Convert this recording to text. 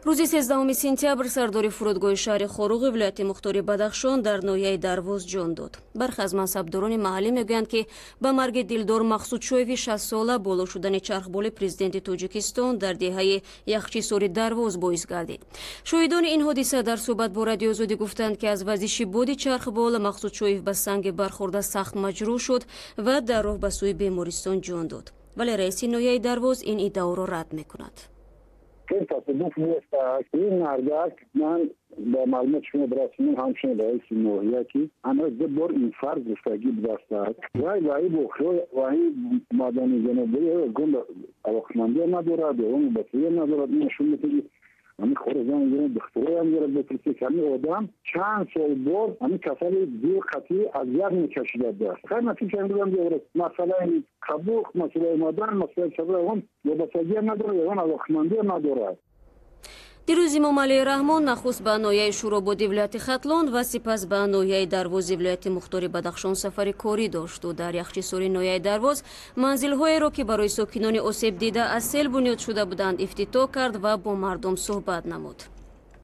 рӯзи 13 сентябр сардори фурудгоҳи шаҳри хоруғи вилояти мухтори Бадахшон дар ноҳияи Дарвоз ҷон дод. Бархе аз мансабдорони маҳаллӣ мегӯянд, ки ба марги Дилдор Мақсудшоеви 60-сола боло шудани чархболи президенти Тоҷикистон дар деҳаи яхчисори Дарвоз боис гардид. Шоҳидони ин ҳодиса дар суҳбат бо Радиои Озодӣ гуфтанд, ки аз вазиши боди чархбол Мақсудшоев ба санге бархӯрда сахт маҷрӯҳ шуд ва дар роҳ ба сӯи бемористон ҷон дод. Вале раиси ноҳияи Дарвоз ин иддаоро рад мекунад. این مردک من با معلومات شما برسونم همچنین رئیس نوحیه که اما بار این فرض گفتگی بدست وای بخواه وای مدنی جنبه گم علاقمندی ندارد اون بطریه ندارد این نشون میده همین خورزان میگیرن دختره هم میگیرن بپرسی که همین آدم چند سال بار همین کسانی دیر قطعی اذیت میکشیده دست خیلی نتیجه میگم دیگه مسئله کبوخ مسئله مدن مسئله چبره اون وابستگی نداره اون علاقمندی ندارد. дирӯз имом алии раҳмон нахуст ба ноҳияи шурободӣ вилояти хатлон ва сипас ба ноҳияи Дарвози вилояти мухтори Бадахшон сафари корӣ дошту дар яхчисори ноҳияи Дарвоз манзилҳоеро ки барои сокинони осебдида аз сел бунёд шуда буданд ифтитоҳ кард ва бо мардум суҳбат намуд.